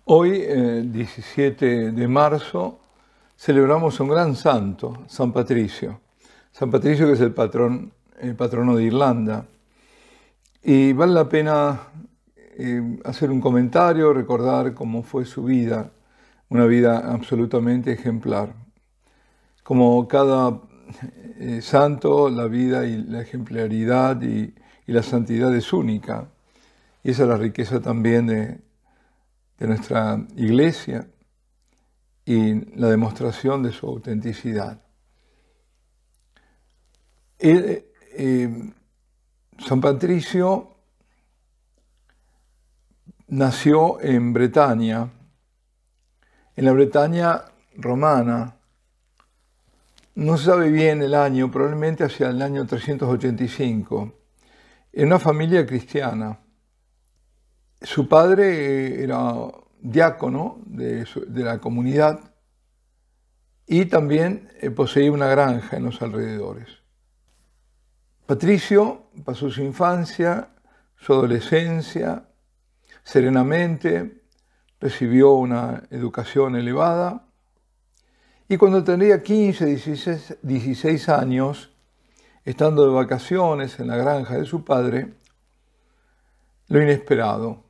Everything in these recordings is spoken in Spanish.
Hoy, 17 de marzo, celebramos a un gran santo, San Patricio. San Patricio, que es el patrono de Irlanda. Y vale la pena hacer un comentario, recordar cómo fue su vida, una vida absolutamente ejemplar. Como cada santo, la vida y la ejemplaridad y la santidad es única. Y esa es la riqueza también de nuestra Iglesia y la demostración de su autenticidad. San Patricio nació en Bretaña, en la Bretaña romana. No se sabe bien el año, probablemente hacia el año 385, en una familia cristiana. Su padre era diácono de la comunidad y también poseía una granja en los alrededores. Patricio pasó su infancia, su adolescencia, serenamente, recibió una educación elevada y cuando tenía 15, 16 años, estando de vacaciones en la granja de su padre, lo inesperado.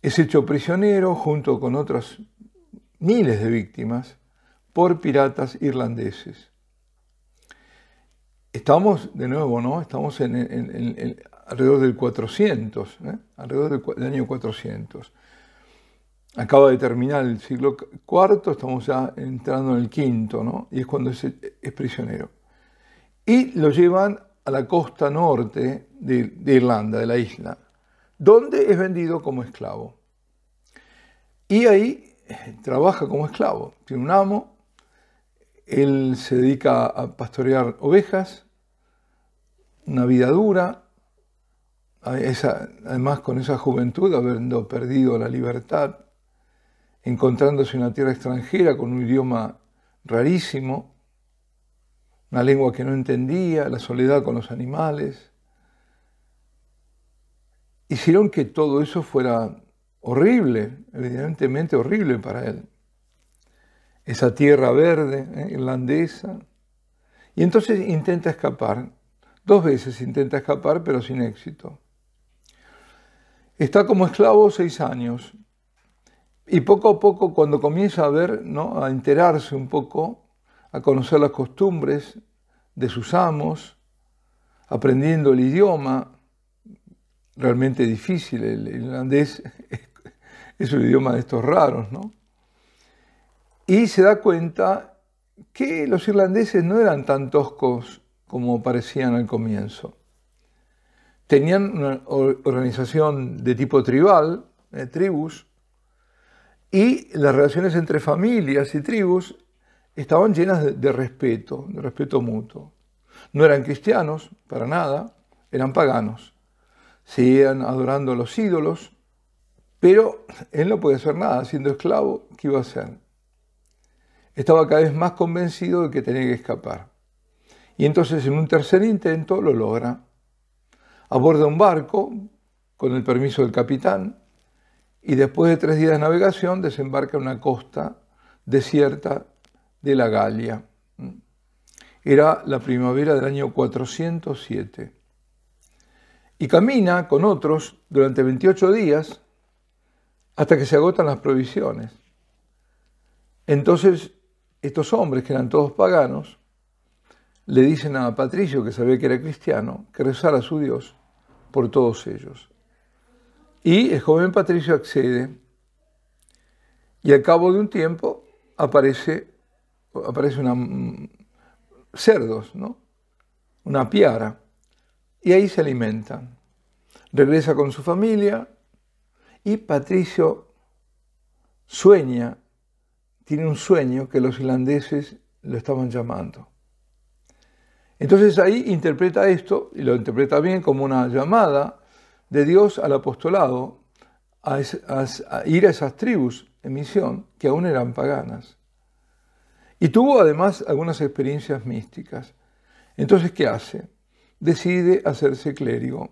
Es hecho prisionero junto con otras miles de víctimas por piratas irlandeses. Estamos, de nuevo, ¿no? Estamos alrededor del 400, alrededor del año 400. Acaba de terminar el siglo IV, estamos ya entrando en el V, ¿no? Y es cuando es prisionero. Y lo llevan a la costa norte de Irlanda, de la isla, donde es vendido como esclavo. Y ahí trabaja como esclavo. Tiene un amo, él se dedica a pastorear ovejas, una vida dura, además con esa juventud, habiendo perdido la libertad, encontrándose en una tierra extranjera con un idioma rarísimo, una lengua que no entendía, la soledad con los animales. Hicieron que todo eso fuera horrible, evidentemente horrible para él. Esa tierra verde, irlandesa. Y entonces intenta escapar. 2 veces intenta escapar, pero sin éxito. Está como esclavo 6 años. Y poco a poco, cuando comienza a ver, ¿no?, a enterarse un poco, a conocer las costumbres de sus amos, aprendiendo el idioma, realmente difícil, el irlandés es un idioma de estos raros, ¿no? Y se da cuenta que los irlandeses no eran tan toscos como parecían al comienzo. Tenían una organización de tipo tribal, tribus, y las relaciones entre familias y tribus estaban llenas de respeto mutuo. No eran cristianos, para nada, eran paganos. Seguían adorando a los ídolos, pero él no podía hacer nada, siendo esclavo, ¿qué iba a hacer? Estaba cada vez más convencido de que tenía que escapar. Y entonces en un tercer intento lo logra. Aborda un barco, con el permiso del capitán, y después de 3 días de navegación desembarca en una costa desierta de la Galia. Era la primavera del año 407. Y camina con otros durante 28 días hasta que se agotan las provisiones. Entonces, estos hombres, que eran todos paganos, le dicen a Patricio, que sabía que era cristiano, que rezara a su Dios por todos ellos. Y el joven Patricio accede, y al cabo de un tiempo aparece cerdos, ¿no?, una piara, y ahí se alimentan. Regresa con su familia y Patricio tiene un sueño que los irlandeses lo estaban llamando. Entonces ahí interpreta esto, y lo interpreta bien, como una llamada de Dios al apostolado, a ir a esas tribus en misión que aún eran paganas. Y tuvo además algunas experiencias místicas. Entonces, ¿qué hace? Decide hacerse clérigo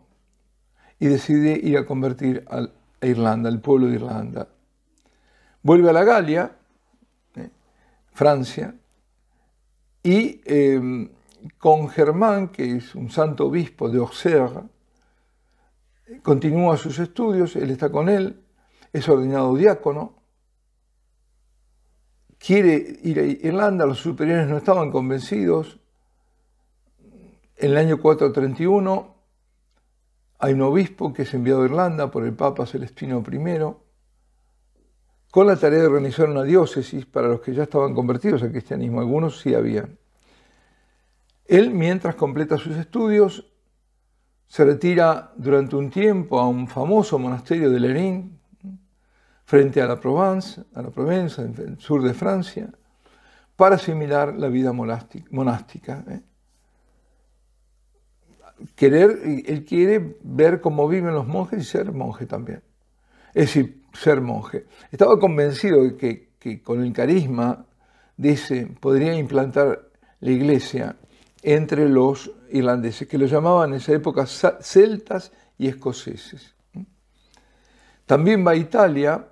y decide ir a convertir a Irlanda, al pueblo de Irlanda, Vuelve a la Galia, Francia, y con Germán, que es un santo obispo de Auxerre, continúa sus estudios, él está con él, es ordenado diácono, quiere ir a Irlanda, los superiores no estaban convencidos. En el año 431 hay un obispo que es enviado a Irlanda por el Papa Celestino I, con la tarea de organizar una diócesis para los que ya estaban convertidos al cristianismo, algunos sí habían. Él, mientras completa sus estudios, se retira durante un tiempo a un famoso monasterio de Lerins, frente a la Provenza, en el sur de Francia, para asimilar la vida monástica. Él quiere ver cómo viven los monjes y ser monje también. Es decir, ser monje. Estaba convencido de que con el carisma de ese podría implantar la iglesia entre los irlandeses, que lo llamaban en esa época celtas y escoceses. También va a Italia,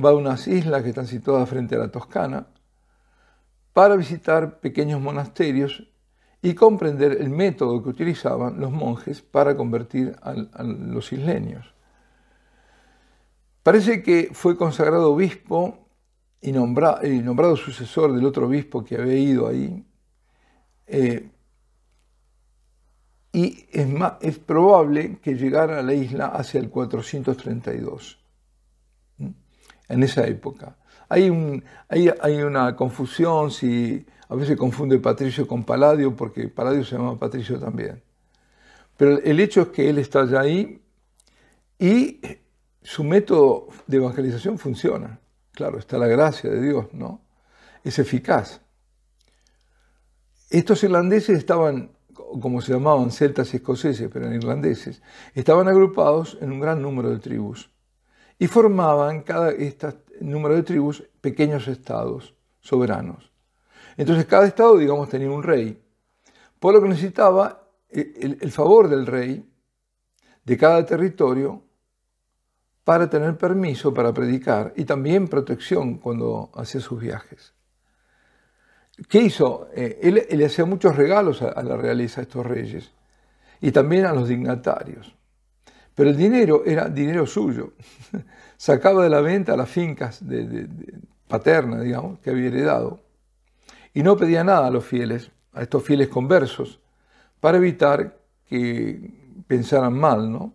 va a unas islas que están situadas frente a la Toscana, para visitar pequeños monasterios y comprender el método que utilizaban los monjes para convertir a los isleños. Parece que fue consagrado obispo y nombrado sucesor del otro obispo que había ido ahí. Y es probable que llegara a la isla hacia el 432, en esa época. Hay una confusión, si a veces confunde Patricio con Palladio, porque Palladio se llama Patricio también. Pero el hecho es que él está ya ahí y su método de evangelización funciona. Claro, está la gracia de Dios, ¿no? Es eficaz. Estos irlandeses estaban, como se llamaban celtas y escoceses, pero eran irlandeses, estaban agrupados en un gran número de tribus y formaban este número de tribus pequeños estados soberanos. Entonces cada estado, digamos, tenía un rey, por lo que necesitaba el favor del rey de cada territorio para tener permiso para predicar y también protección cuando hacía sus viajes. ¿Qué hizo? Él le hacía muchos regalos a la realeza, a estos reyes, y también a los dignatarios. Pero el dinero era dinero suyo. Sacaba de la venta las fincas paternas, digamos, que había heredado, y no pedía nada a los fieles, a estos fieles conversos, para evitar que pensaran mal, ¿no?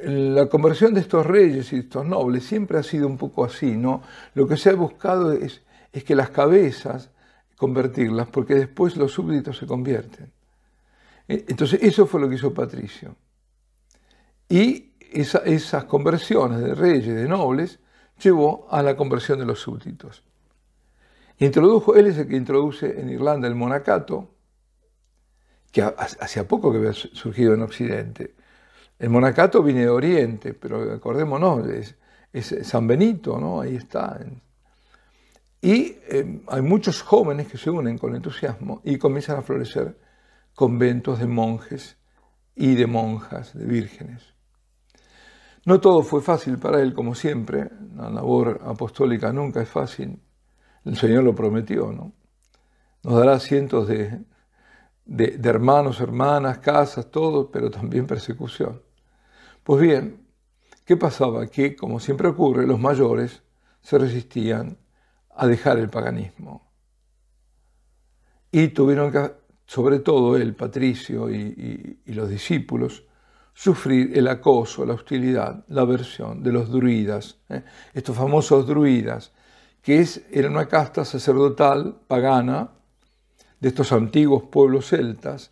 La conversión de estos reyes y estos nobles siempre ha sido un poco así, ¿no? Lo que se ha buscado es que las cabezas, convertirlas, porque después los súbditos se convierten. Entonces, eso fue lo que hizo Patricio. Y esas conversiones de reyes, de nobles, llevó a la conversión de los súbditos. Él es el que introduce en Irlanda el monacato, que hacía poco que había surgido en Occidente. El monacato viene de Oriente, pero acordémonos, es San Benito, ¿no? Ahí está. Y hay muchos jóvenes que se unen con entusiasmo y comienzan a florecer conventos de monjes y de monjas, de vírgenes. No todo fue fácil para él, como siempre. La labor apostólica nunca es fácil. El Señor lo prometió, ¿no? Nos dará cientos de hermanos, hermanas, casas, todo, pero también persecución. Pues bien, ¿qué pasaba? Que, como siempre ocurre, los mayores se resistían a dejar el paganismo. Y tuvieron que, sobre todo él, Patricio y los discípulos, sufrir el acoso, la hostilidad, la aversión de los druidas, estos famosos druidas, que era una casta sacerdotal pagana de estos antiguos pueblos celtas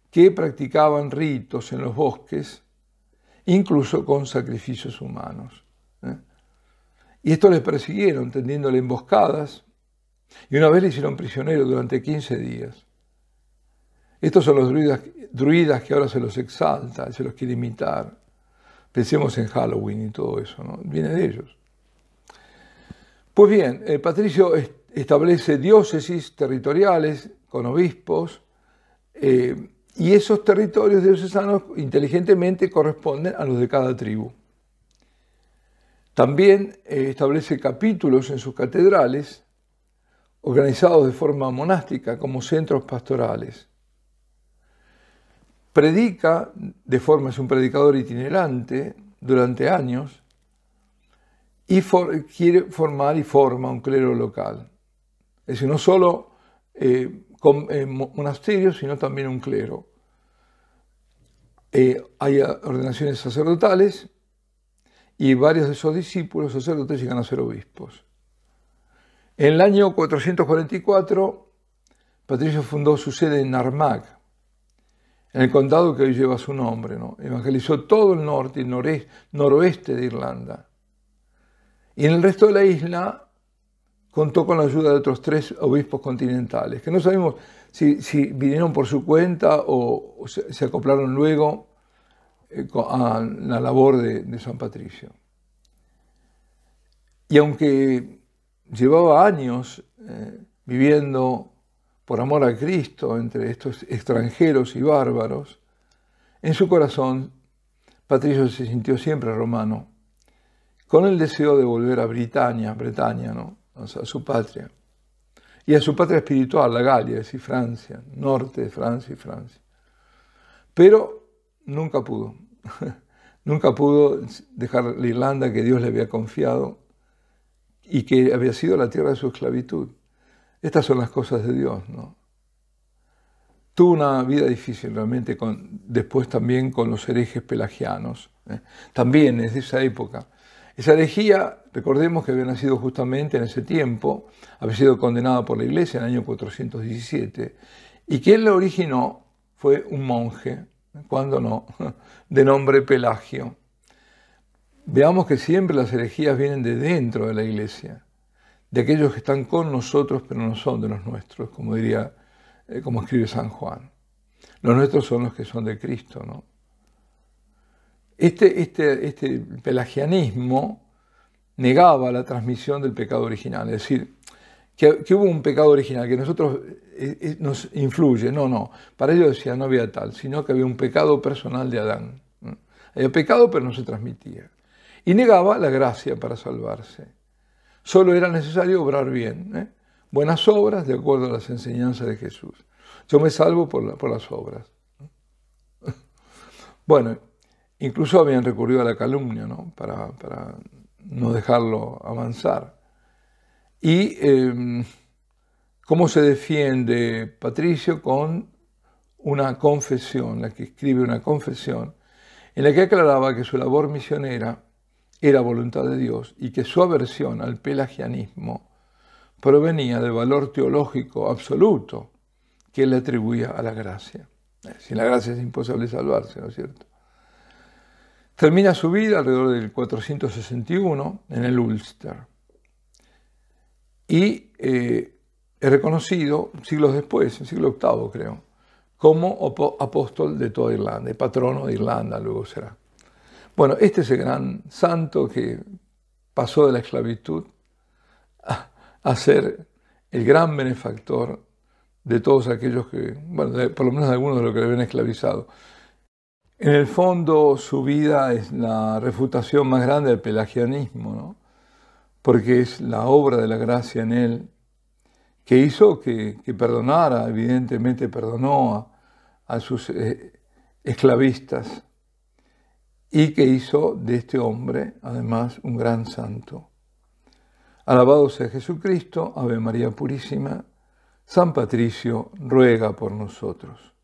que practicaban ritos en los bosques, incluso con sacrificios humanos. Y estos les persiguieron, tendiéndole emboscadas, y una vez le hicieron prisionero durante 15 días. Estos son los druidas que ahora se los exalta, se los quiere imitar. Pensemos en Halloween y todo eso, ¿no? Viene de ellos. Pues bien, Patricio establece diócesis territoriales con obispos, y esos territorios diocesanos inteligentemente corresponden a los de cada tribu. También establece capítulos en sus catedrales, organizados de forma monástica como centros pastorales. Predica es un predicador itinerante durante años y quiere formar y forma un clero local. Es decir, no solo monasterios, sino también un clero. Hay ordenaciones sacerdotales y varios de esos discípulos sacerdotes llegan a ser obispos. En el año 444, Patricio fundó su sede en Armagh, en el condado que hoy lleva su nombre, ¿no? Evangelizó todo el norte y noroeste de Irlanda. Y en el resto de la isla contó con la ayuda de otros 3 obispos continentales, que no sabemos si vinieron por su cuenta o se acoplaron luego a la labor de San Patricio. Y aunque llevaba años viviendo por amor a Cristo entre estos extranjeros y bárbaros, en su corazón Patricio se sintió siempre romano, con el deseo de volver a Bretaña, ¿no? O sea, a su patria, y a su patria espiritual, la Galia, es decir, Francia, norte de Francia y Francia. Pero nunca pudo, nunca pudo dejar la Irlanda que Dios le había confiado y que había sido la tierra de su esclavitud. Estas son las cosas de Dios, ¿no? Tuvo una vida difícil realmente, después también con los herejes pelagianos, también es de esa época. Esa herejía, recordemos que había nacido justamente en ese tiempo, había sido condenada por la Iglesia en el año 417, y quien la originó fue un monje, cuando no, de nombre Pelagio. Veamos que siempre las herejías vienen de dentro de la Iglesia, de aquellos que están con nosotros, pero no son de los nuestros, como diría, como escribe San Juan. Los nuestros son los que son de Cristo, ¿no? Este pelagianismo negaba la transmisión del pecado original, es decir, que hubo un pecado original que nosotros nos influye. No, para ellos decía no había tal, sino que había un pecado personal de Adán. Había pecado, pero no se transmitía. Y negaba la gracia para salvarse. Solo era necesario obrar bien, buenas obras de acuerdo a las enseñanzas de Jesús. Yo me salvo por las obras. Bueno, incluso habían recurrido a la calumnia, ¿no? Para no dejarlo avanzar. Y cómo se defiende Patricio con una confesión, la que escribe una confesión, en la que aclaraba que su labor misionera era voluntad de Dios y que su aversión al pelagianismo provenía del valor teológico absoluto que él le atribuía a la gracia. Sin la gracia es imposible salvarse, ¿no es cierto? Termina su vida alrededor del 461 en el Ulster y es reconocido siglos después, en el siglo VIII creo, como apóstol de toda Irlanda, y patrono de Irlanda luego será. Bueno, este es el gran santo que pasó de la esclavitud a ser el gran benefactor de todos aquellos que, bueno, por lo menos de algunos de los que le habían esclavizado. En el fondo, su vida es la refutación más grande del pelagianismo, ¿no? Porque es la obra de la gracia en él que hizo que perdonara, evidentemente perdonó a sus esclavistas, y que hizo de este hombre, además, un gran santo. Alabado sea Jesucristo, Ave María Purísima, San Patricio, ruega por nosotros.